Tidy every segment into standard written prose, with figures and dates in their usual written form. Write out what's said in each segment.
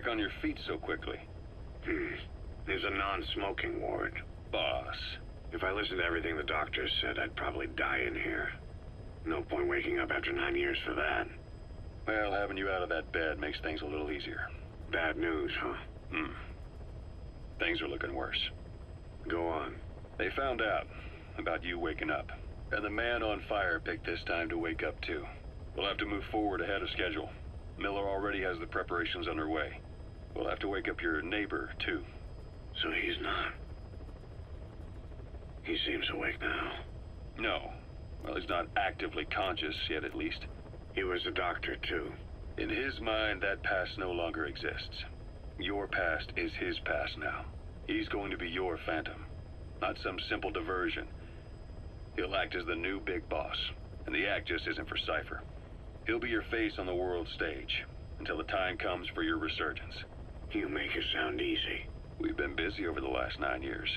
back on your feet so quickly? There's a non-smoking ward. Boss. If I listened to everything the doctors said, I'd probably die in here. No point waking up after 9 years for that. Well, having you out of that bed makes things a little easier. Bad news, huh? Things are looking worse. Go on. They found out about you waking up, and the man on fire picked this time to wake up too. We'll have to move forward ahead of schedule. Miller already has the preparations underway. We'll have to wake up your neighbor too. So he's not. He seems awake now. No. Well, he's not actively conscious yet, at least. He was a doctor, too. In his mind, that past no longer exists. Your past is his past now. He's going to be your phantom, not some simple diversion. He'll act as the new big boss, and the act just isn't for Cypher. He'll be your face on the world stage, until the time comes for your resurgence. You make it sound easy. We've been busy over the last 9 years.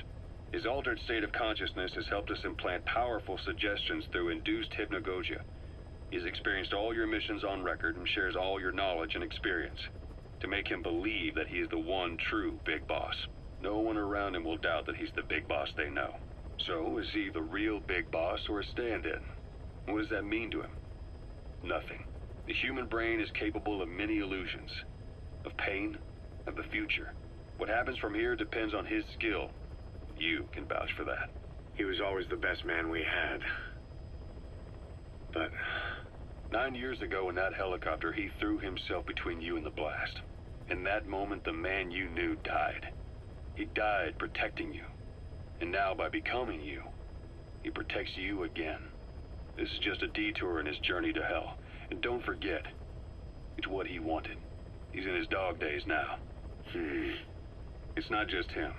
His altered state of consciousness has helped us implant powerful suggestions through induced hypnagogia. He's experienced all your missions on record and shares all your knowledge and experience to make him believe that he is the one true big boss. No one around him will doubt that he's the big boss they know. So, is he the real big boss or a stand-in? What does that mean to him? Nothing. The human brain is capable of many illusions. Of pain, of the future. What happens from here depends on his skill. You can vouch for that. He was always the best man we had. But 9 years ago in that helicopter, he threw himself between you and the blast. In that moment, the man you knew died. He died protecting you. And now, by becoming you, he protects you again. This is just a detour in his journey to hell. And don't forget, it's what he wanted. He's in his dog days now. It's not just him.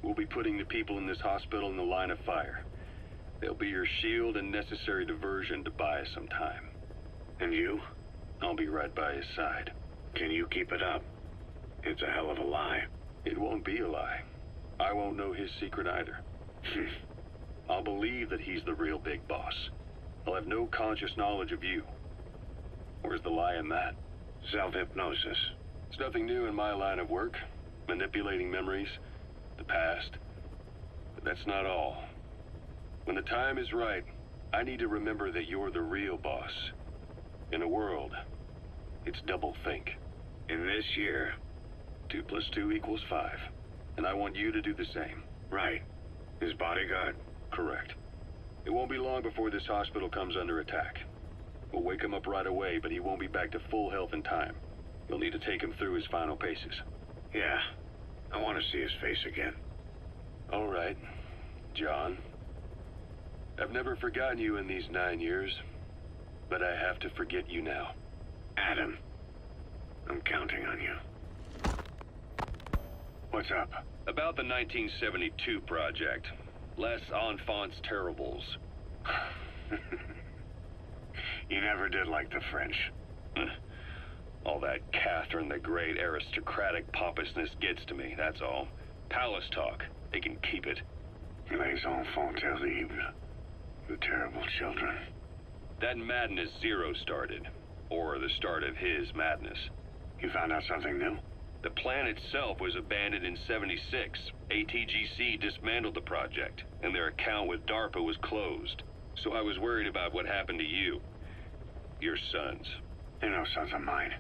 We'll be putting the people in this hospital in the line of fire. They'll be your shield and necessary diversion to buy us some time. And you? I'll be right by his side. Can you keep it up? It's a hell of a lie. It won't be a lie. I won't know his secret either. I'll believe that he's the real big boss. I'll have no conscious knowledge of you. Where's the lie in that? Self-hypnosis. It's nothing new in my line of work. Manipulating memories, the past. But that's not all. When the time is right, I need to remember that you're the real boss. In a world, it's double think. In this year. 2 + 2 = 5. And I want you to do the same. Right. His bodyguard? Correct. It won't be long before this hospital comes under attack. We'll wake him up right away, but he won't be back to full health in time. You'll need to take him through his final paces. Yeah. I want to see his face again. All right, John. I've never forgotten you in these 9 years, but I have to forget you now. Adam, I'm counting on you. What's up? About the 1972 project. Les Enfants Terribles. You never did like the French. All that Catherine the Great aristocratic pompousness gets to me, that's all. Palace talk. They can keep it. Les enfants terribles. The terrible children. That madness Zero started. Or the start of his madness. You found out something new? The plan itself was abandoned in '76. ATGC dismantled the project, and their account with DARPA was closed. So I was worried about what happened to you. Your sons. They're no sons of mine.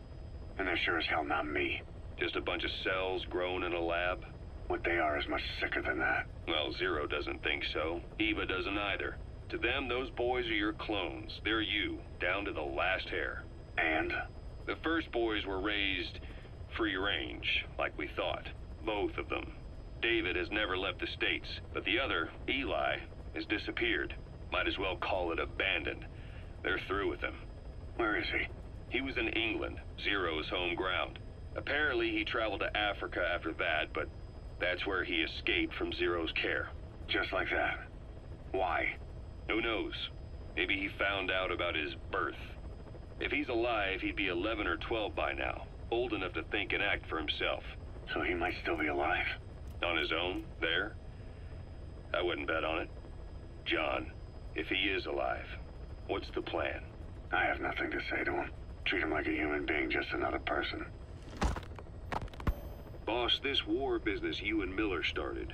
And they're sure as hell not me. Just a bunch of cells grown in a lab? What they are is much sicker than that. Well, Zero doesn't think so. Eva doesn't either. To them, those boys are your clones. They're you, down to the last hair. And? The first boys were raised free range, like we thought. Both of them. David has never left the States, but the other, Eli, has disappeared. Might as well call it abandoned. They're through with him. Where is he? He was in England, Zero's home ground. Apparently he traveled to Africa after that, but that's where he escaped from Zero's care. Just like that? Why? Who knows? Maybe he found out about his birth. If he's alive, he'd be 11 or 12 by now, old enough to think and act for himself. So he might still be alive? On his own, there? I wouldn't bet on it. John, if he is alive, what's the plan? I have nothing to say to him. Treat him like a human being, just another person. Boss, this war business you and Miller started.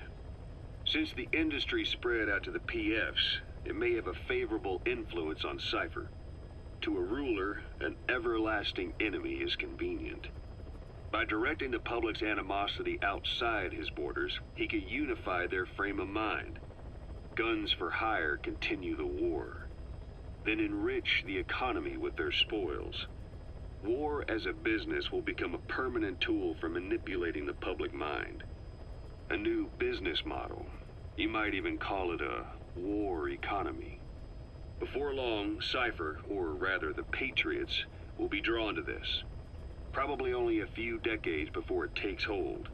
Since the industry spread out to the PFs, it may have a favorable influence on Cypher. To a ruler, an everlasting enemy is convenient. By directing the public's animosity outside his borders, he could unify their frame of mind. Guns for hire continue the war, then enrich the economy with their spoils. War as a business will become a permanent tool for manipulating the public mind. A new business model. You might even call it a war economy. Before long, Cypher, or rather the Patriots, will be drawn to this. Probably only a few decades before it takes hold.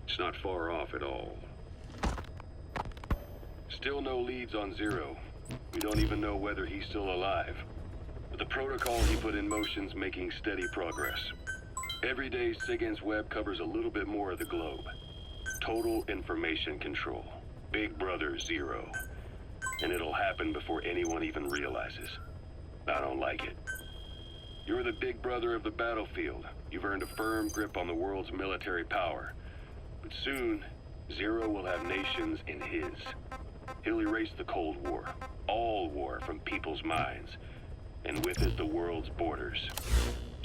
It's not far off at all. Still no leads on Zero. We don't even know whether he's still alive. But the protocol he put in motion's making steady progress. Every day, SIGINT's web covers a little bit more of the globe. Total information control. Big Brother Zero. And it'll happen before anyone even realizes. I don't like it. You're the big brother of the battlefield. You've earned a firm grip on the world's military power. But soon, Zero will have nations in his. He'll erase the Cold War, all war from people's minds, and with it the world's borders.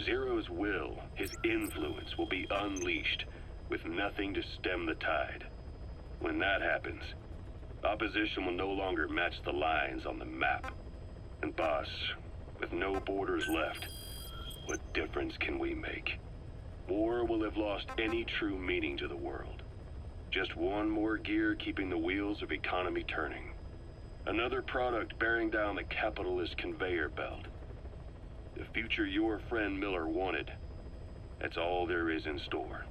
Zero's will, his influence, will be unleashed, with nothing to stem the tide. When that happens, opposition will no longer match the lines on the map. And boss, with no borders left, what difference can we make? War will have lost any true meaning to the world. Just one more gear keeping the wheels of economy turning. Another product bearing down the capitalist conveyor belt. The future your friend Miller wanted. That's all there is in store.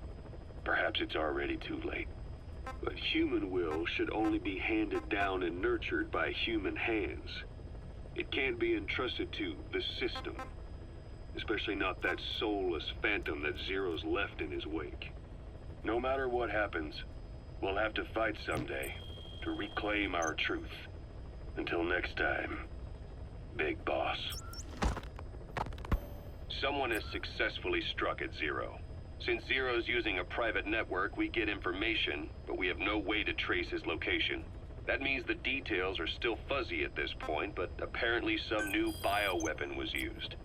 Perhaps it's already too late. But human will should only be handed down and nurtured by human hands. It can't be entrusted to the system. Especially not that soulless phantom that Zero's left in his wake. No matter what happens, we'll have to fight someday to reclaim our truth. Until next time, Big Boss. Someone has successfully struck at Zero. Since Zero's using a private network, we get information, but we have no way to trace his location. That means the details are still fuzzy at this point, but apparently some new bioweapon was used.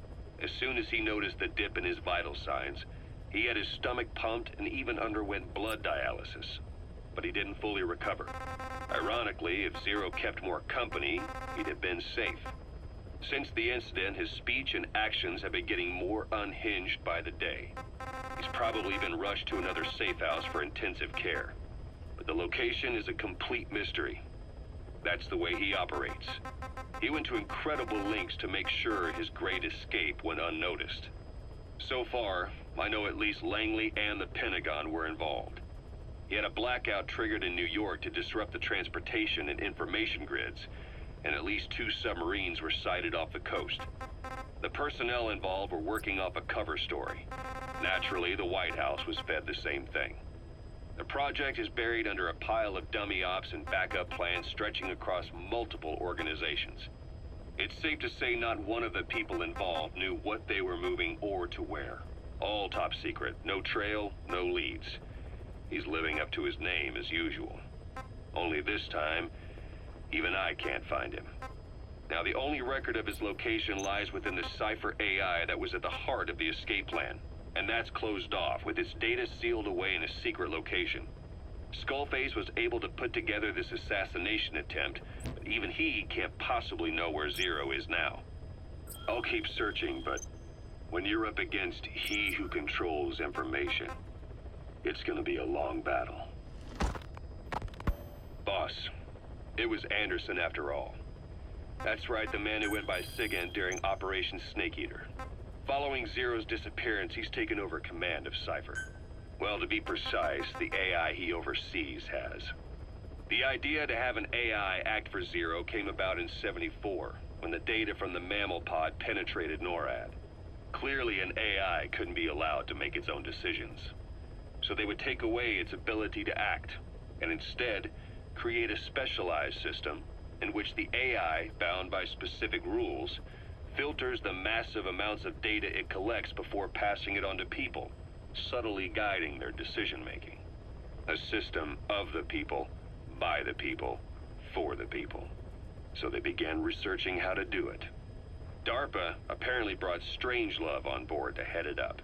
As soon as he noticed the dip in his vital signs, he had his stomach pumped and even underwent blood dialysis. But he didn't fully recover. Ironically, if Zero kept more company, he'd have been safe. Since the incident, his speech and actions have been getting more unhinged by the day. He's probably been rushed to another safe house for intensive care. But the location is a complete mystery. That's the way he operates. He went to incredible lengths to make sure his great escape went unnoticed. So far, I know at least Langley and the Pentagon were involved. He had a blackout triggered in New York to disrupt the transportation and information grids, and at least 2 submarines were sighted off the coast. The personnel involved were working off a cover story. Naturally, the White House was fed the same thing. The project is buried under a pile of dummy ops and backup plans stretching across multiple organizations. It's safe to say not one of the people involved knew what they were moving or to where. All top secret, no trail, no leads. He's living up to his name as usual. Only this time, even I can't find him. Now, the only record of his location lies within the Cypher AI that was at the heart of the escape plan. And that's closed off, with its data sealed away in a secret location. Skullface was able to put together this assassination attempt, but even he can't possibly know where Zero is now. I'll keep searching, but when you're up against he who controls information, it's gonna be a long battle. Boss, it was Anderson after all. That's right, the man who went by SIGINT during Operation Snake Eater. Following Zero's disappearance, he's taken over command of Cypher. Well, to be precise, the AI he oversees has. The idea to have an AI act for Zero came about in '74, when the data from the mammal pod penetrated NORAD. Clearly, an AI couldn't be allowed to make its own decisions. So they would take away its ability to act, and instead, create a specialized system in which the AI, bound by specific rules, filters the massive amounts of data it collects before passing it on to people, subtly guiding their decision-making. A system of the people, by the people, for the people. So they began researching how to do it. DARPA apparently brought Strangelove on board to head it up.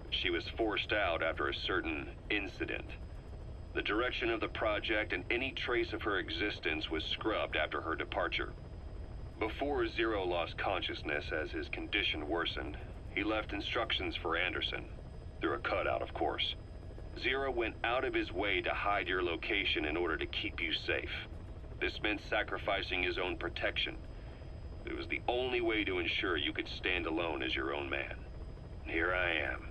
She was forced out after a certain incident. The direction of the project and any trace of her existence was scrubbed after her departure. Before Zero lost consciousness as his condition worsened, he left instructions for Anderson, through a cutout, of course. Zero went out of his way to hide your location in order to keep you safe. This meant sacrificing his own protection. It was the only way to ensure you could stand alone as your own man. And here I am,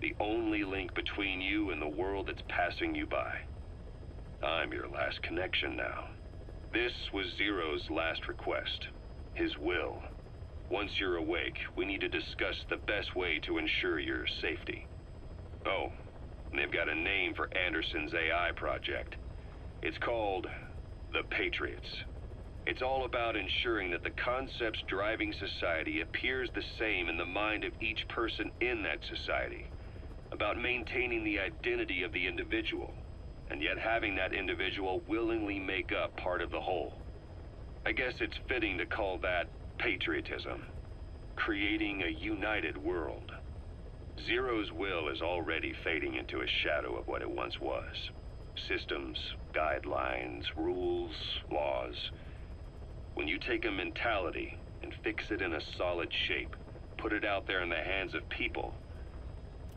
the only link between you and the world that's passing you by. I'm your last connection now. This was Zero's last request, his will. Once you're awake, we need to discuss the best way to ensure your safety. Oh, and they've got a name for Anderson's AI project. It's called the Patriots. It's all about ensuring that the concepts driving society appears the same in the mind of each person in that society. About maintaining the identity of the individual, and yet having that individual willingly make up part of the whole. I guess it's fitting to call that patriotism. Creating a united world. Zero's will is already fading into a shadow of what it once was. Systems, guidelines, rules, laws. When you take a mentality and fix it in a solid shape, put it out there in the hands of people,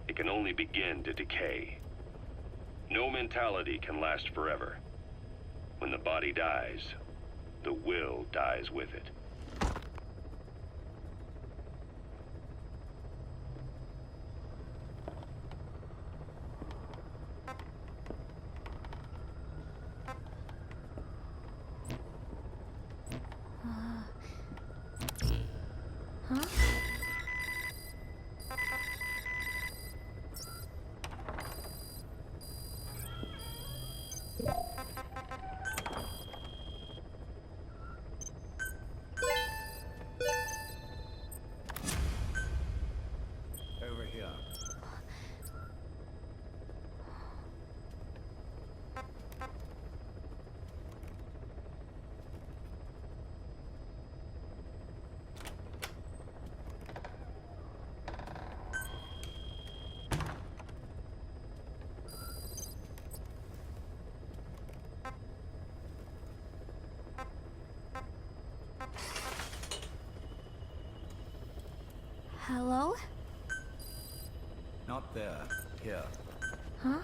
it can only begin to decay. No mentality can last forever. When the body dies, the will dies with it. Over here. Hello? Not there. Here. Huh?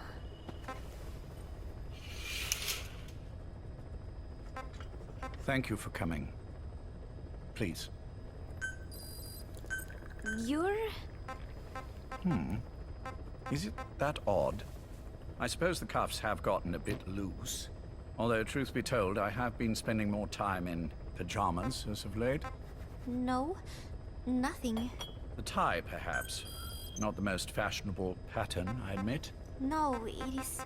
Thank you for coming. Please. You're... Is it that odd? I suppose the cuffs have gotten a bit loose. Although, truth be told, I have been spending more time in pajamas as of late. No, nothing. The tie, perhaps. Not the most fashionable pattern, I admit. No, it is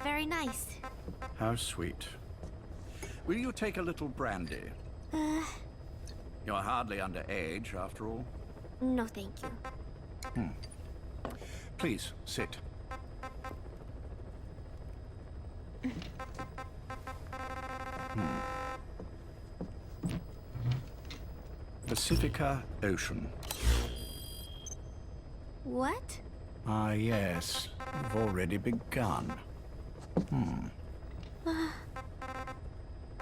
very nice. How sweet. Will you take a little brandy? You're hardly underage, after all. No, thank you. Please, sit. Pacifica Ocean. What? Ah, yes. You've already begun.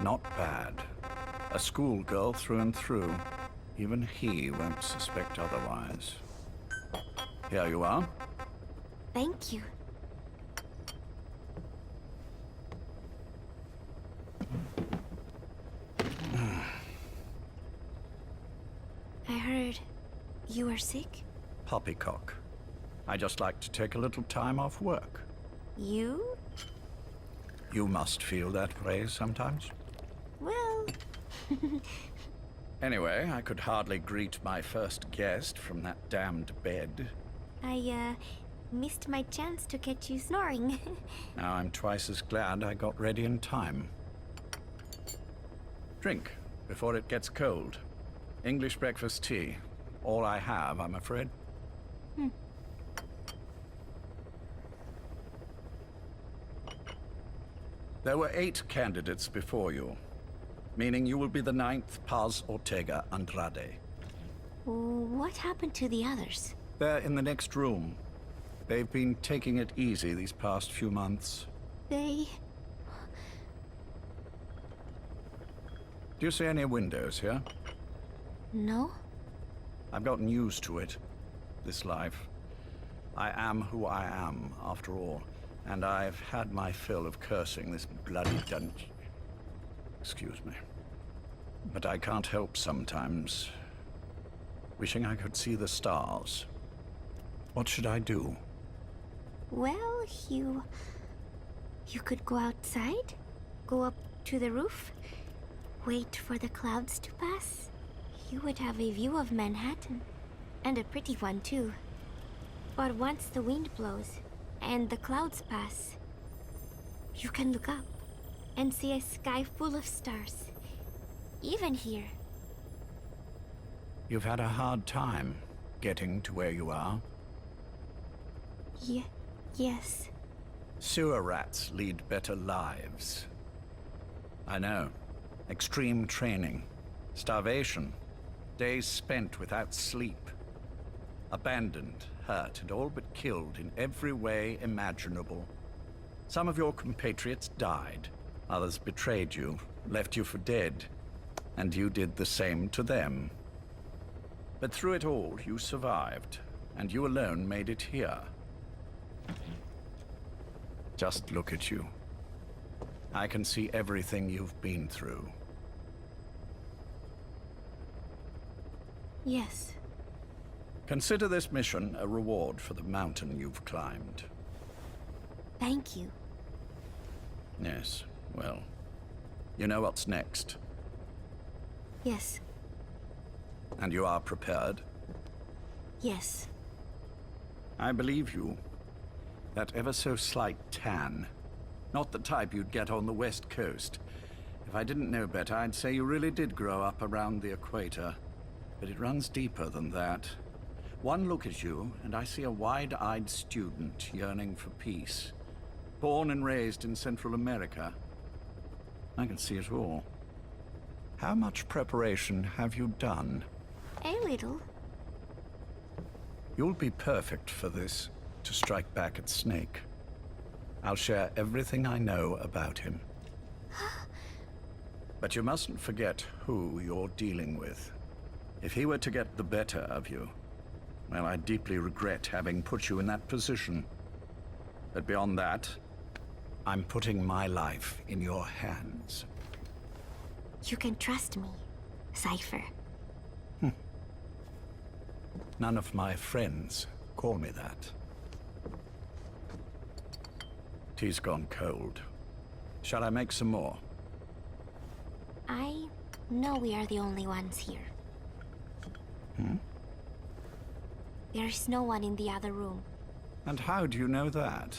Not bad. A schoolgirl through and through. Even he won't suspect otherwise. Here you are. Thank you. I heard you were sick? Poppycock. I just like to take a little time off work. You? You must feel that way sometimes. Well... Anyway, I could hardly greet my first guest from that damned bed. I, missed my chance to catch you snoring. Now I'm twice as glad I got ready in time. Drink, before it gets cold. English breakfast tea. All I have, I'm afraid. There were 8 candidates before you, meaning you will be the 9th Paz Ortega Andrade. What happened to the others? They're in the next room. They've been taking it easy these past few months. They... Do you see any windows here? No? I've gotten used to it, this life. I am who I am, after all, and I've had my fill of cursing this bloody dungeon. Excuse me. But I can't help sometimes wishing I could see the stars. What should I do? Well, you could go outside, go up to the roof, wait for the clouds to pass. You would have a view of Manhattan, and a pretty one too. But once the wind blows and the clouds pass, you can look up and see a sky full of stars, even here. You've had a hard time getting to where you are. Yes. Sewer rats lead better lives. I know. Extreme training, starvation, days spent without sleep. Abandoned, hurt, and all but killed in every way imaginable. Some of your compatriots died. Others betrayed you, left you for dead. And you did the same to them. But through it all, you survived, and you alone made it here. Just look at you. I can see everything you've been through. Yes. Consider this mission a reward for the mountain you've climbed. Thank you. Yes, well, you know what's next. Yes. And you are prepared? Yes. I believe you. That ever so slight tan. Not the type you'd get on the West Coast. If I didn't know better, I'd say you really did grow up around the equator. But it runs deeper than that. One look at you, and I see a wide-eyed student yearning for peace. Born and raised in Central America. I can see it all. How much preparation have you done? A little. You'll be perfect for this, to strike back at Snake. I'll share everything I know about him. But you mustn't forget who you're dealing with. If he were to get the better of you, well, I deeply regret having put you in that position. But beyond that, I'm putting my life in your hands. You can trust me, Cypher. None of my friends call me that. Tea's gone cold. Shall I make some more? I know we are the only ones here. There's no one in the other room. And how do you know that?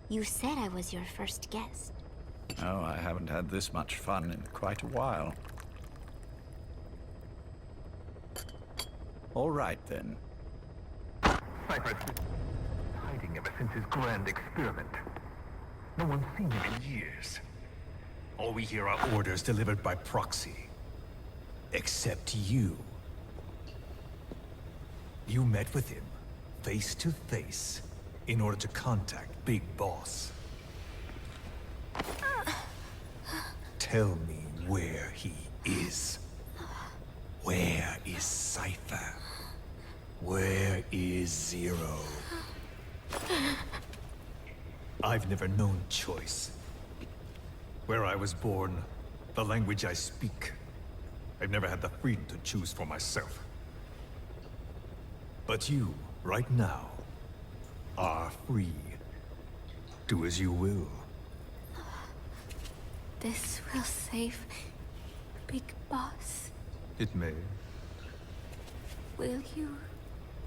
You said I was your first guest. Oh, I haven't had this much fun in quite a while. All right, then. Cypher's hiding ever since his grand experiment. No one's seen him in years. All we hear are orders delivered by proxy. Except you. You met with him, face to face, in order to contact Big Boss. Tell me where he is. Where is Cypher? Where is Zero? I've never known choice. Where I was born, the language I speak, I've never had the freedom to choose for myself. But you, right now, are free. Do as you will. This will save Big Boss. It may. Will you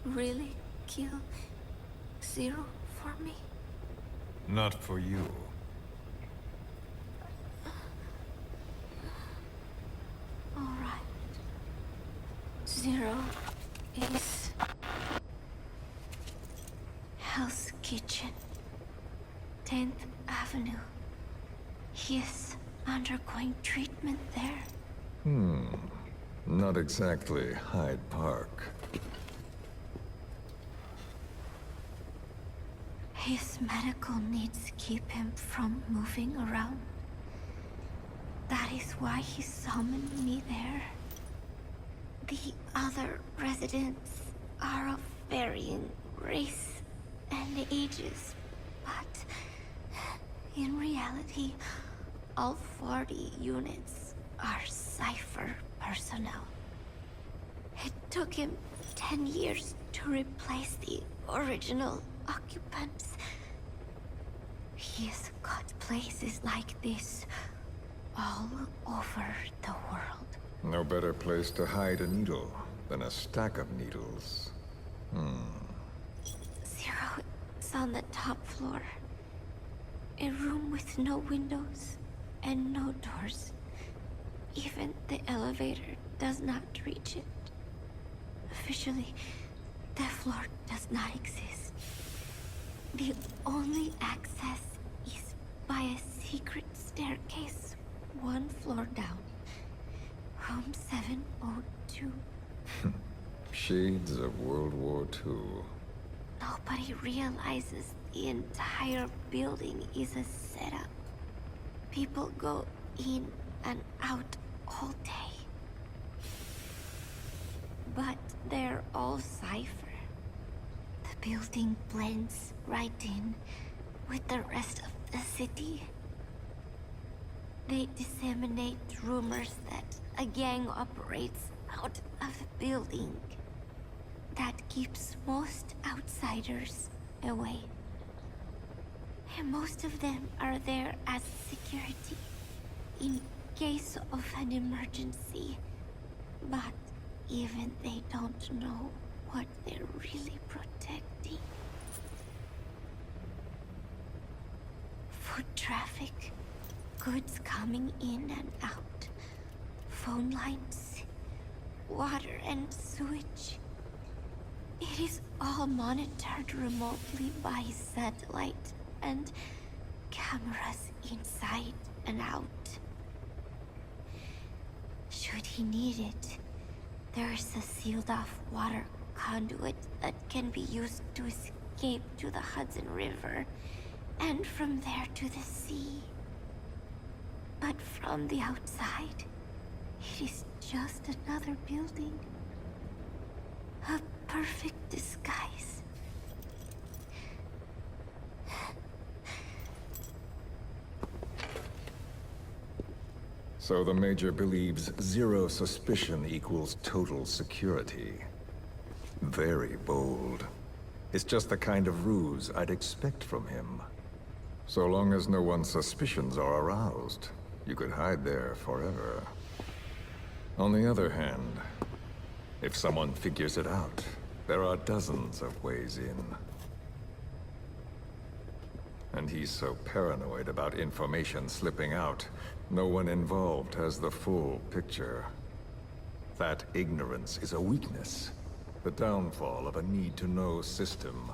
really kill Zero for me? Not for you. All right. Zero is Hell's Kitchen, 10th Avenue, He is undergoing treatment there. Not exactly Hyde Park. His medical needs keep him from moving around. That is why he summoned me there. The other residents are of varying race and ages, but in reality, all 40 units are Cypher personnel. It took him 10 years to replace the original occupants. He's got places like this all over the world. No better place to hide a needle than a stack of needles. Zero is on the top floor. A room with no windows and no doors. Even the elevator does not reach it. Officially, the floor does not exist. The only access is by a secret staircase 1 floor down. Room 702. Shades of World War II. Nobody realizes the entire building is a setup. People go in and out all day. But they're all Cypher. The building blends right in with the rest of the city. They disseminate rumors that a gang operates out of the building. That keeps most outsiders away. And most of them are there as security in case of an emergency. But even they don't know what they're really protecting. Foot traffic, goods coming in and out, phone lines, water and sewage. It is all monitored remotely by satellite and cameras inside and out. Should he need it, there is a sealed-off water conduit that can be used to escape to the Hudson River, and from there to the sea. But from the outside, it is just another building. A perfect disguise. So the Major believes zero suspicion equals total security. Very bold. It's just the kind of ruse I'd expect from him. So long as no one's suspicions are aroused, you could hide there forever. On the other hand, if someone figures it out, there are dozens of ways in. And he's so paranoid about information slipping out, no one involved has the full picture. That ignorance is a weakness, the downfall of a need-to-know system.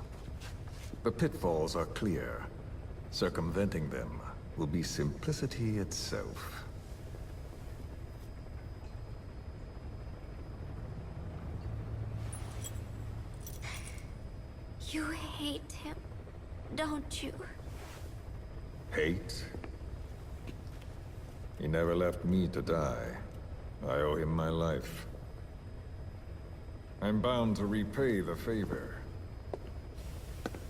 The pitfalls are clear. Circumventing them will be simplicity itself. You hate him, don't you? Hate? He never left me to die. I owe him my life. I'm bound to repay the favor.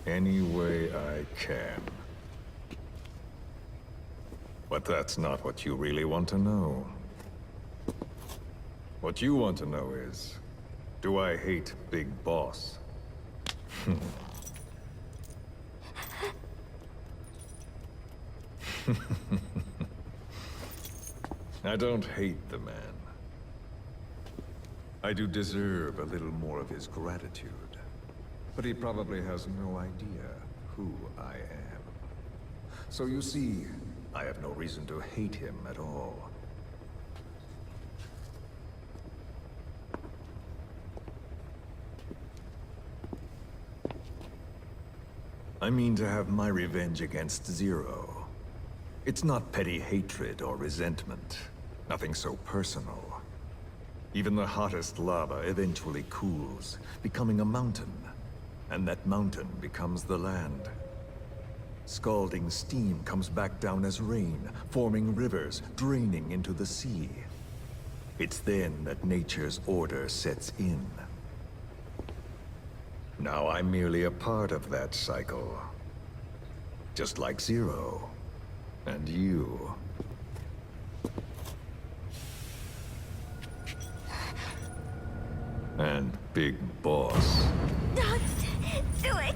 Any way I can. But that's not what you really want to know. What you want to know is, do I hate Big Boss? I don't hate the man. I do deserve a little more of his gratitude. But he probably has no idea who I am. So you see, I have no reason to hate him at all. I mean to have my revenge against Zero. It's not petty hatred or resentment. Nothing so personal. Even the hottest lava eventually cools, becoming a mountain. And that mountain becomes the land. Scalding steam comes back down as rain, forming rivers, draining into the sea. It's then that nature's order sets in. Now I'm merely a part of that cycle. Just like Zero. And you. And Big Boss. Don't do it!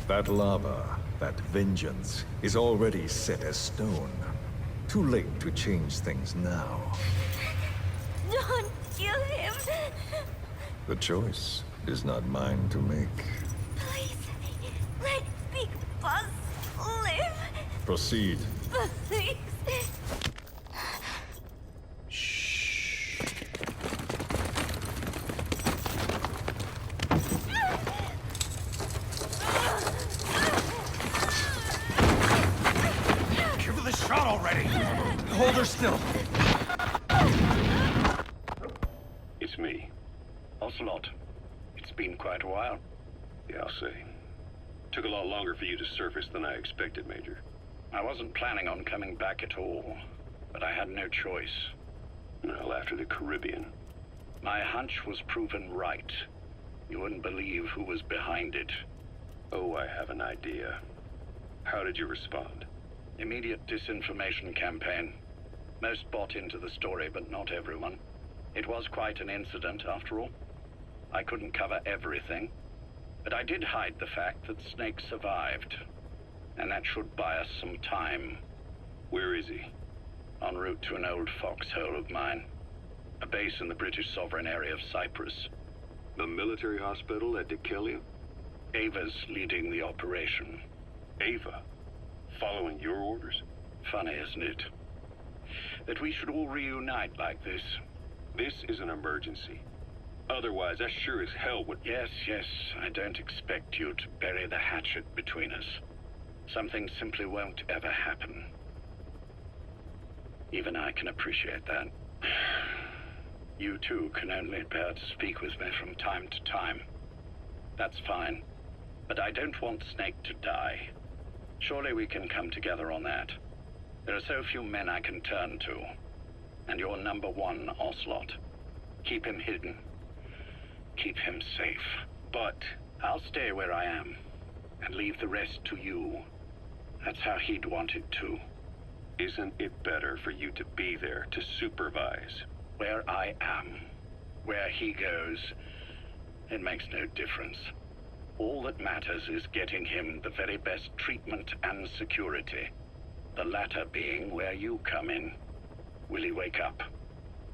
That lava, that vengeance, is already set as stone. Too late to change things now. Don't kill him! The choice is not mine to make. Please, let Big Boss live! Proceed. Please! Give her the shot already! Hold her still! It's me. Ocelot, it's been quite a while. Yeah, I'll say. Took a lot longer for you to surface than I expected, Major. I wasn't planning on coming back at all, but I had no choice. Well, after the Caribbean. My hunch was proven right. You wouldn't believe who was behind it. Oh, I have an idea. How did you respond? Immediate disinformation campaign. Most bought into the story, but not everyone. It was quite an incident, after all. I couldn't cover everything, but I did hide the fact that Snake survived. And that should buy us some time. Where is he? En route to an old foxhole of mine. A base in the British sovereign area of Cyprus. The military hospital at Dekelia? Ava's leading the operation. Ava? Following your orders? Funny, isn't it? That we should all reunite like this. This is an emergency. Otherwise, I sure as hell would... Yes, I don't expect you to bury the hatchet between us. Something simply won't ever happen. Even I can appreciate that. You too can only bear to speak with me from time to time. That's fine. But I don't want Snake to die. Surely we can come together on that. There are so few men I can turn to. And you're number one, Ocelot. Keep him hidden. Keep him safe. But I'll stay where I am. And leave the rest to you. That's how he'd want it too. Isn't it better for you to be there to supervise? Where I am, where he goes, it makes no difference. All that matters is getting him the very best treatment and security. The latter being where you come in. Will he wake up?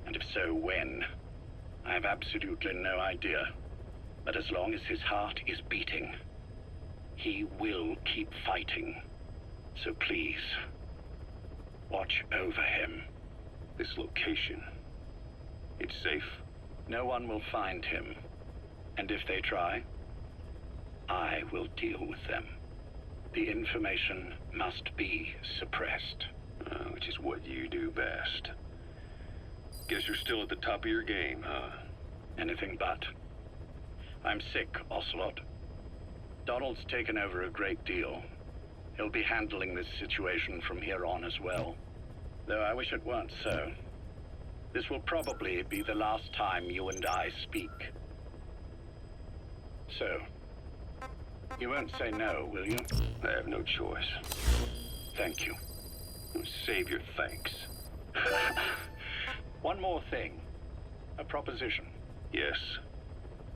And if so, when? I have absolutely no idea. But as long as his heart is beating, he will keep fighting. So please, watch over him. This location, it's safe? No one will find him. And if they try, I will deal with them. The information must be suppressed. Which is what you do best. Guess you're still at the top of your game, huh? Anything but. I'm sick, Ocelot. Donald's taken over a great deal. He'll be handling this situation from here on as well. Though I wish it weren't so. This will probably be the last time you and I speak. So, you won't say no, will you? I have no choice. Thank you. Save your thanks. One more thing. A proposition. Yes?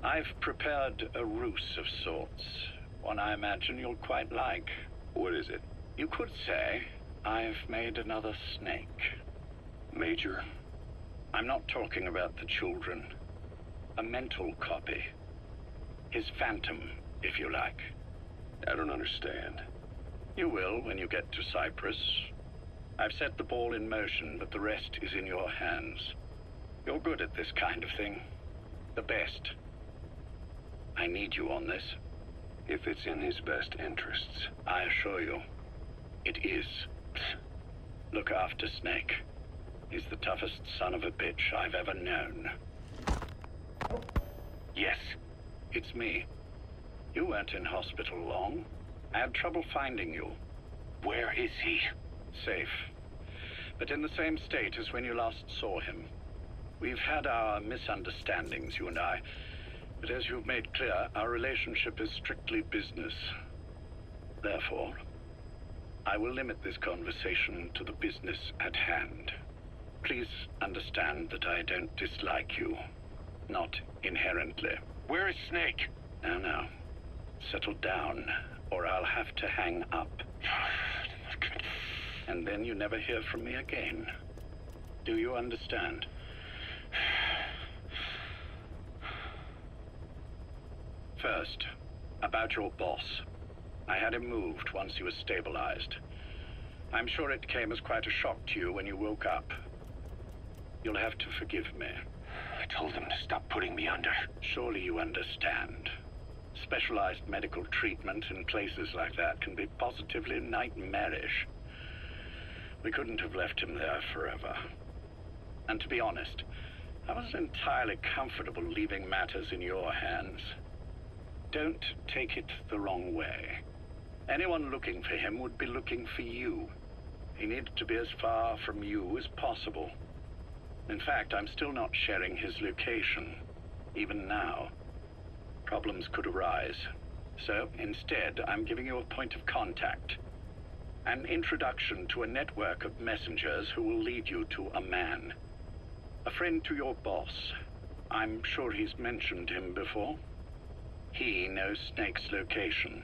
I've prepared a ruse of sorts. One I imagine you'll quite like. What is it? You could say I've made another Snake. Major? I'm not talking about the children. A mental copy. His phantom, if you like. I don't understand. You will when you get to Cyprus. I've set the ball in motion, but the rest is in your hands. You're good at this kind of thing. The best. I need you on this. If it's in his best interests. I assure you, it is. helps. Look after Snake. He's the toughest son of a bitch I've ever known. Yes. It's me. You weren't in hospital long. I had trouble finding you. Where is he? Safe. But in the same state as when you last saw him. We've had our misunderstandings, you and I. But as you've made clear, our relationship is strictly business. Therefore, I will limit this conversation to the business at hand. Please understand that I don't dislike you. Not inherently. Where is Snake? Now. Settle down, or I'll have to hang up. And then you never hear from me again. Do you understand? First, about your boss. I had him moved once he was stabilized. I'm sure it came as quite a shock to you when you woke up. You'll have to forgive me. I told him to stop putting me under. Surely you understand. Specialized medical treatment in places like that can be positively nightmarish. We couldn't have left him there forever. And to be honest, I wasn't entirely comfortable leaving matters in your hands. Don't take it the wrong way. Anyone looking for him would be looking for you. He needed to be as far from you as possible. In fact, I'm still not sharing his location, even now. Problems could arise. So, instead, I'm giving you a point of contact. An introduction to a network of messengers who will lead you to a man. A friend to your boss. I'm sure he's mentioned him before. He knows Snake's location.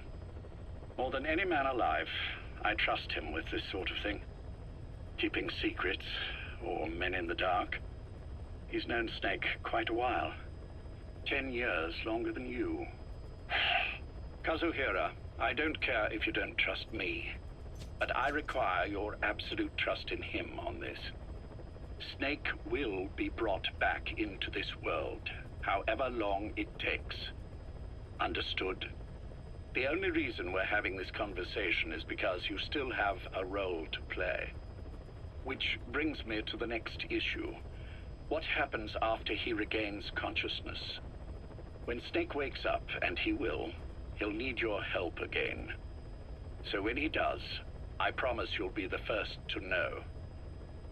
More than any man alive, I trust him with this sort of thing. Keeping secrets, or men in the dark. He's known Snake quite a while. 10 years longer than you. Kazuhira, I don't care if you don't trust me, but I require your absolute trust in him on this. Snake will be brought back into this world, however long it takes. Understood? The only reason we're having this conversation is because you still have a role to play. Which brings me to the next issue. What happens after he regains consciousness? When Snake wakes up, and he will, he'll need your help again. So when he does, I promise you'll be the first to know.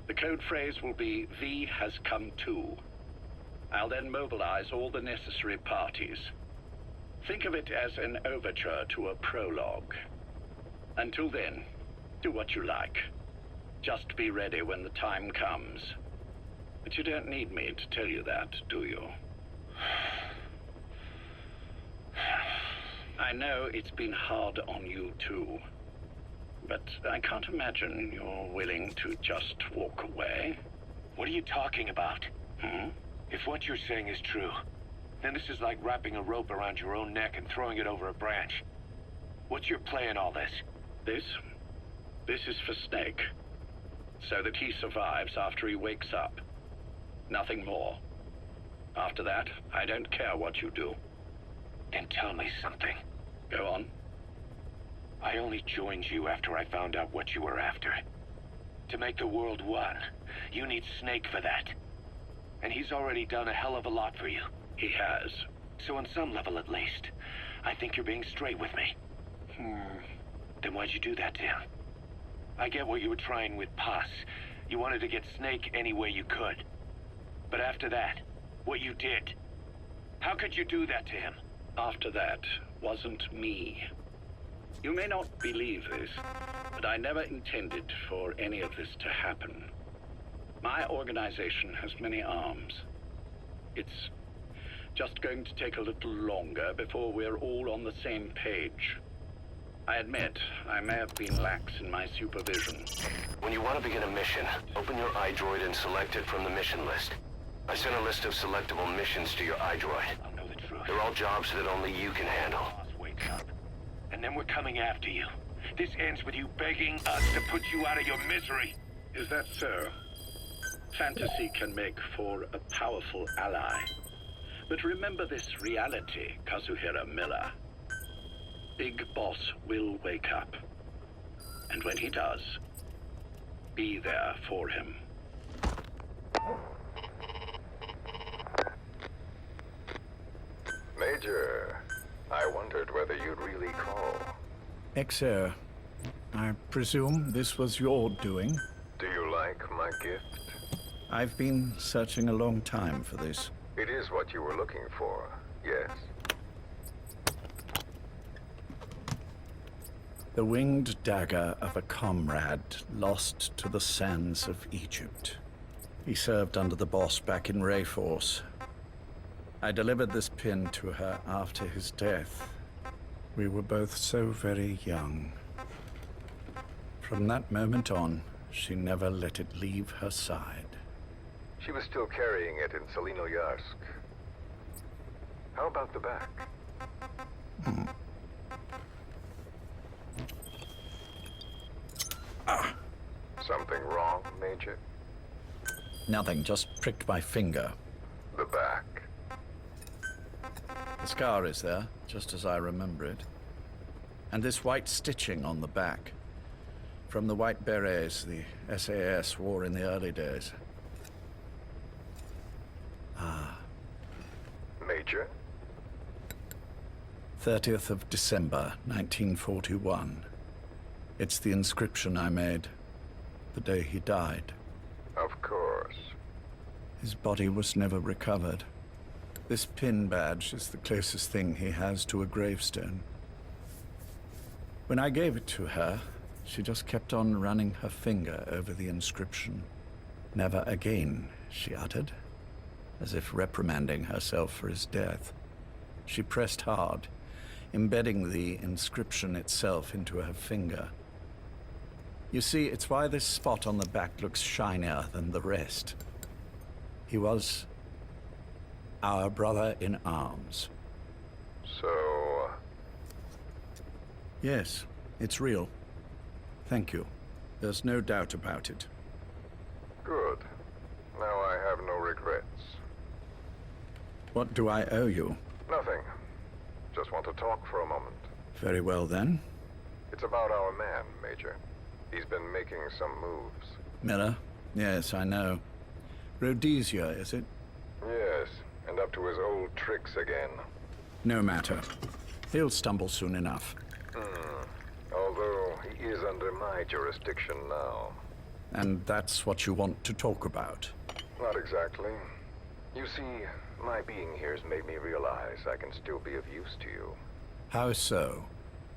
The code phrase will be, V has come to. I'll then mobilize all the necessary parties. Think of it as an overture to a prologue. Until then, do what you like. Just be ready when the time comes. But you don't need me to tell you that, do you? I know it's been hard on you too. But I can't imagine you're willing to just walk away. What are you talking about? If what you're saying is true, then this is like wrapping a rope around your own neck and throwing it over a branch. What's your play in all this? This is for Snake. So that he survives after he wakes up. Nothing more. After that, I don't care what you do. Then tell me something. Go on. I only joined you after I found out what you were after. To make the world one, you need Snake for that. And he's already done a hell of a lot for you. He has. So on some level at least, I think you're being straight with me. Then why'd you do that to him? I get what you were trying with Paz. You wanted to get Snake any way you could. But after that, what you did, how could you do that to him? After that wasn't me. You may not believe this, but I never intended for any of this to happen. My organization has many arms. It's just going to take a little longer before we're all on the same page. I admit, I may have been lax in my supervision. When you want to begin a mission, open your iDroid and select it from the mission list. I sent a list of selectable missions to your iDroid. I'll know the truth. They're all jobs that only you can handle. Wake up. And then we're coming after you. This ends with you begging us to put you out of your misery. Is that so? Fantasy can make for a powerful ally. But remember this reality, Kazuhira Miller. Big Boss will wake up. And when he does, be there for him. Major, I wondered whether you'd really call. Exer, I presume this was your doing? Do you like my gift? I've been searching a long time for this. It is what you were looking for, yes? The winged dagger of a comrade lost to the sands of Egypt. He served under the boss back in Rayforce. I delivered this pin to her after his death. We were both so very young. From that moment on, she never let it leave her side. She was still carrying it in Selino-Yarsk. How about the back? Something wrong, Major? Nothing, just pricked my finger. The back. The scar is there, just as I remember it. And this white stitching on the back. From the white berets the SAS wore in the early days. Major? 30th of December, 1941. It's the inscription I made the day he died. Of course. His body was never recovered. This pin badge is the closest thing he has to a gravestone. When I gave it to her, she just kept on running her finger over the inscription. Never again, she uttered, as if reprimanding herself for his death. She pressed hard, embedding the inscription itself into her finger. You see, it's why this spot on the back looks shinier than the rest. He was our brother in arms. So... Yes, it's real. Thank you. There's no doubt about it. Good. Now I have no regrets. What do I owe you? Nothing. Just want to talk for a moment. Very well, then. It's about our man, Major. He's been making some moves. Miller? Yes, I know. Rhodesia, is it? Yes, and up to his old tricks again. No matter. He'll stumble soon enough. Although he is under my jurisdiction now. And that's what you want to talk about? Not exactly. You see, my being here has made me realize I can still be of use to you. How so?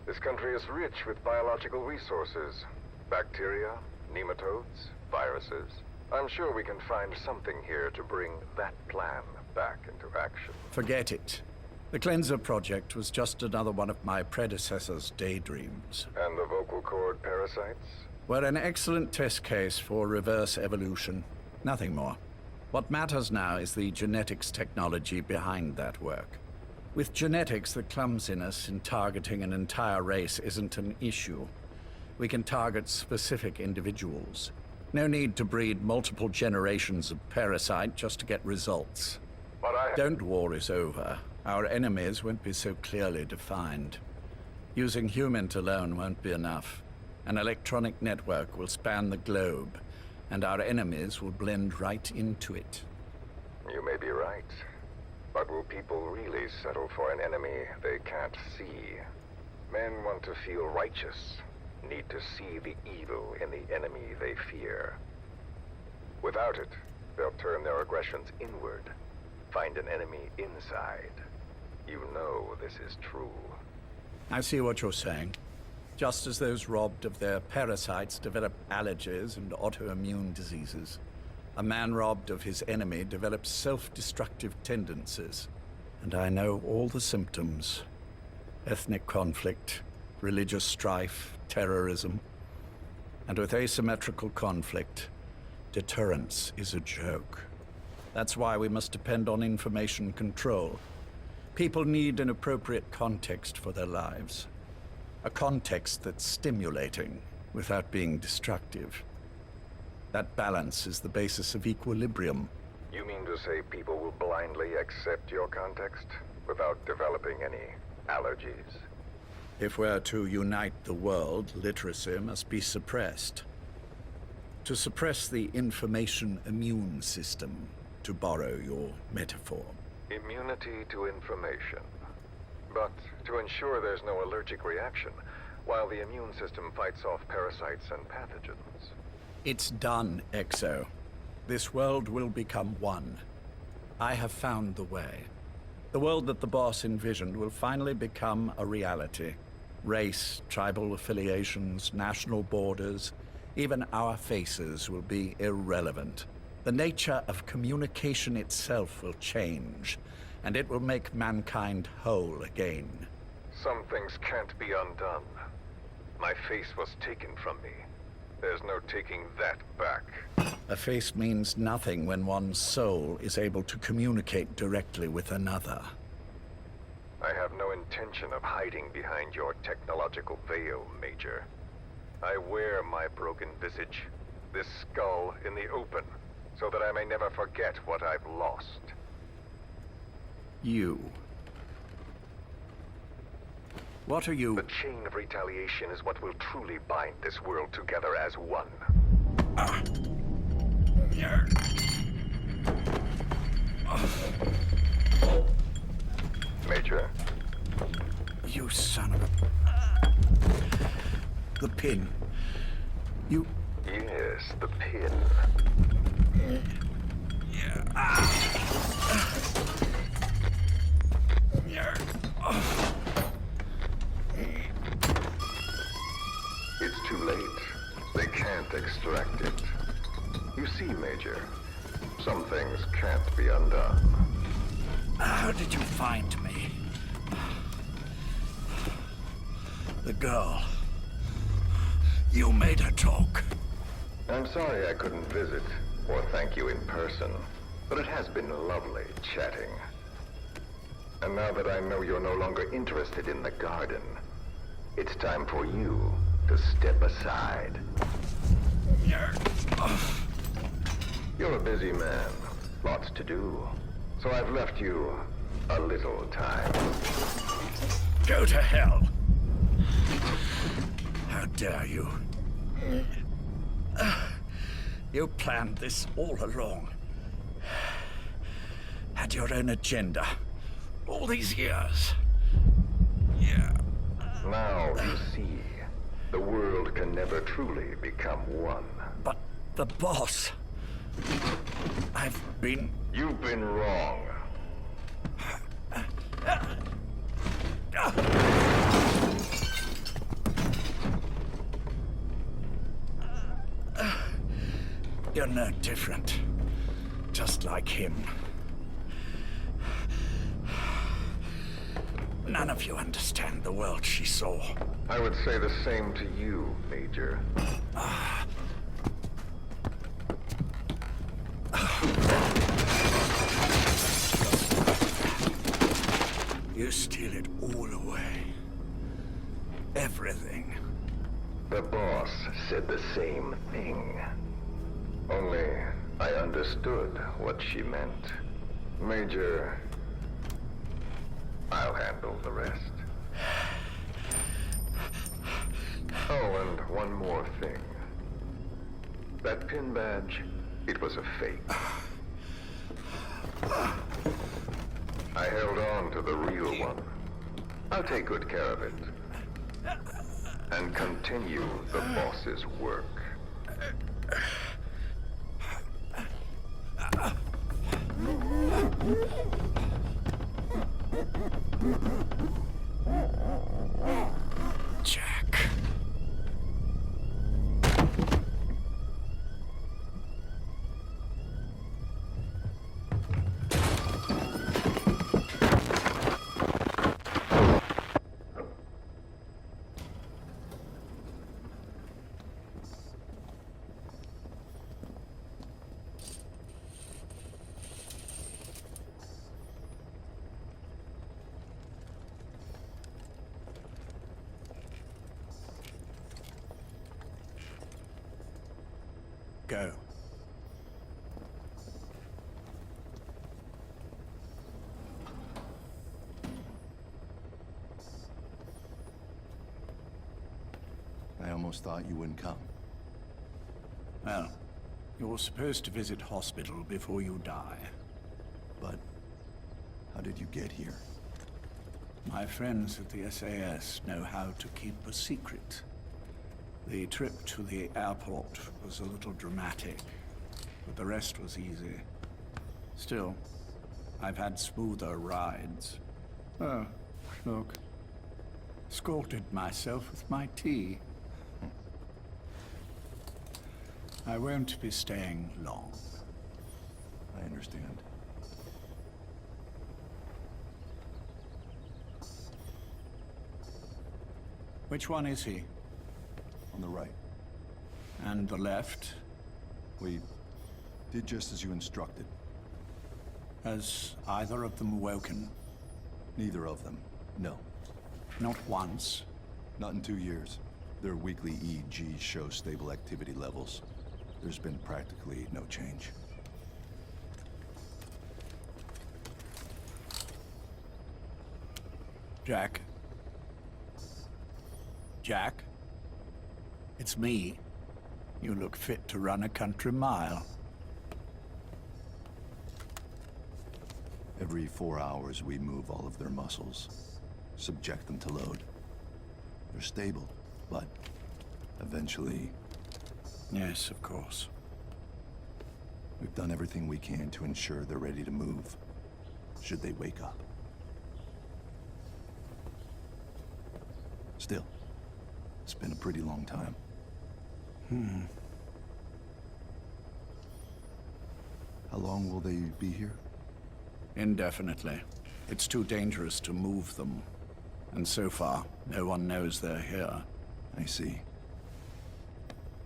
This country is rich with biological resources. Bacteria, nematodes, viruses. I'm sure we can find something here to bring that plan back into action. Forget it. The Cleanser Project was just another one of my predecessor's daydreams. And the vocal cord parasites? Were an excellent test case for reverse evolution. Nothing more. What matters now is the genetics technology behind that work. With genetics, the clumsiness in targeting an entire race isn't an issue. We can target specific individuals. No need to breed multiple generations of parasite just to get results. But Don't war is over. Our enemies won't be so clearly defined. Using humans alone won't be enough. An electronic network will span the globe, and our enemies will blend right into it. You may be right. But will people really settle for an enemy they can't see? Men want to feel righteous, need to see the evil in the enemy they fear. Without it, they'll turn their aggressions inward, find an enemy inside. You know this is true. I see what you're saying. Just as those robbed of their parasites develop allergies and autoimmune diseases, a man robbed of his enemy develops self-destructive tendencies. And I know all the symptoms. Ethnic conflict, religious strife, terrorism. And with asymmetrical conflict, deterrence is a joke. That's why we must depend on information control. People need an appropriate context for their lives. A context that's stimulating without being destructive. That balance is the basis of equilibrium. You mean to say people will blindly accept your context without developing any allergies? If we're to unite the world, literacy must be suppressed. To suppress the information immune system, to borrow your metaphor. Immunity to information. But to ensure there's no allergic reaction, while the immune system fights off parasites and pathogens. It's done, Exo. This world will become one. I have found the way. The world that the boss envisioned will finally become a reality. Race, tribal affiliations, national borders, even our faces will be irrelevant. The nature of communication itself will change, and it will make mankind whole again. Some things can't be undone. My face was taken from me. There's no taking that back. A face means nothing when one's soul is able to communicate directly with another. I have no intention of hiding behind your technological veil, Major. I wear my broken visage, this skull, in the open, so that I may never forget what I've lost. You. What are you? The chain of retaliation is what will truly bind this world together as one. Major? You son of a... The pin. You... Yes, the pin. It's too late. They can't extract it. You see, Major, some things can't be undone. How did you find me? The girl. You made her talk. I'm sorry I couldn't visit or thank you in person, but it has been lovely chatting. And now that I know you're no longer interested in the garden, it's time for you to step aside. You're a busy man, lots to do, so I've left you a little time. Go to hell! How dare you? You planned this all along. Had your own agenda. All these years. Yeah. Now you see, the world can never truly become one. But the boss... You've been wrong. You're no different. Just like him. None of you understand the world she saw. I would say the same to you, Major. You steal it all away. Everything. The boss said the same thing. Only I understood what she meant. Major, I'll handle the rest. Oh, and one more thing. That pin badge, it was a fake. I held on to the real one. I'll take good care of it. And continue the boss's work. Jack. Go. I almost thought you wouldn't come. Well, you're supposed to visit hospital before you die. But how did you get here? My friends at the SAS know how to keep a secret. The trip to the airport was a little dramatic, but the rest was easy. Still, I've had smoother rides. Oh, look. Scalded myself with my tea. I won't be staying long. I understand. Which one is he? On the right. And the left? We did just as you instructed. Has either of them awoken? Neither of them. No. Not once. Not in 2 years. Their weekly EEGs show stable activity levels. There's been practically no change. Jack? Jack? It's me. You look fit to run a country mile. Every 4 hours, we move all of their muscles, subject them to load. They're stable, but eventually... Yes, of course. We've done everything we can to ensure they're ready to move, should they wake up. Still, it's been a pretty long time. How long will they be here? Indefinitely. It's too dangerous to move them. And so far, no one knows they're here. I see.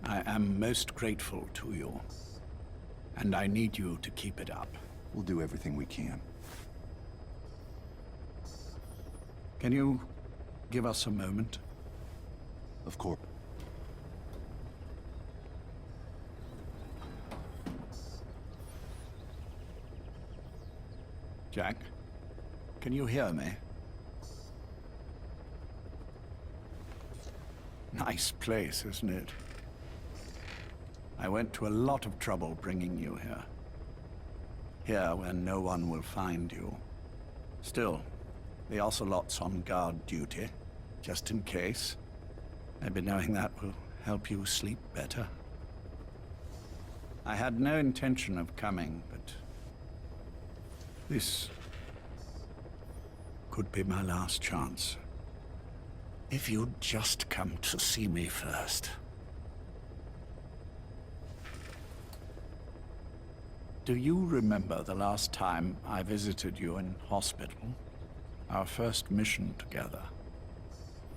I am most grateful to you. And I need you to keep it up. We'll do everything we can. Can you give us a moment? Of course. Jack, can you hear me? Nice place, isn't it? I went to a lot of trouble bringing you here. Here where no one will find you. Still, the Ocelot's on guard duty, just in case. Maybe knowing that will help you sleep better. I had no intention of coming, but this could be my last chance. If you'd just come to see me first. Do you remember the last time I visited you in hospital? Our first mission together.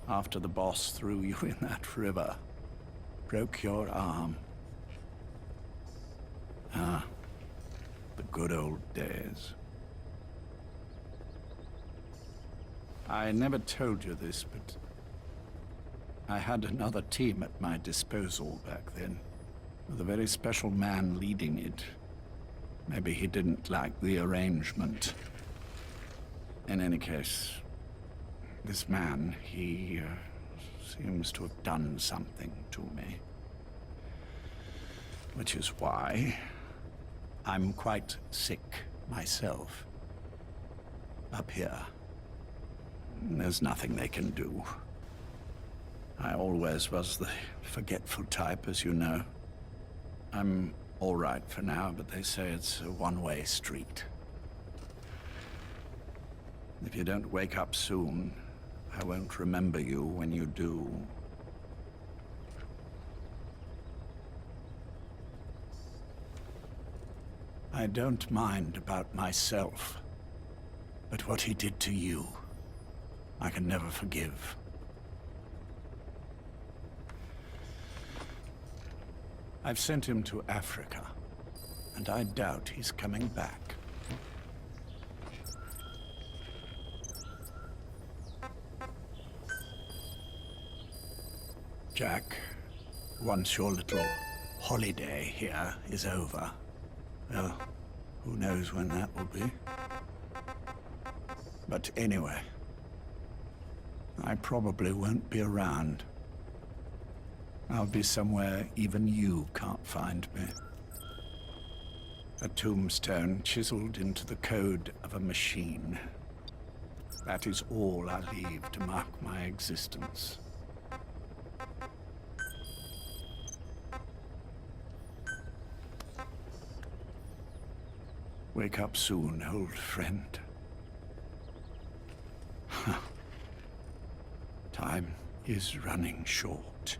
After the boss threw you in that river. Broke your arm. Ah, the good old days. I never told you this, but I had another team at my disposal back then, with a very special man leading it. Maybe he didn't like the arrangement. In any case, this man, he seems to have done something to me. Which is why I'm quite sick myself. Up here. There's nothing they can do. I always was the forgetful type, as you know. I'm all right for now, but they say it's a one-way street. If you don't wake up soon, I won't remember you when you do. I don't mind about myself, but what he did to you, I can never forgive. I've sent him to Africa, and I doubt he's coming back. Jack, once your little holiday here is over, well, who knows when that will be. But anyway, I probably won't be around. I'll be somewhere even you can't find me. A tombstone chiseled into the code of a machine. That is all I leave to mark my existence. Wake up soon, old friend. Time is running short.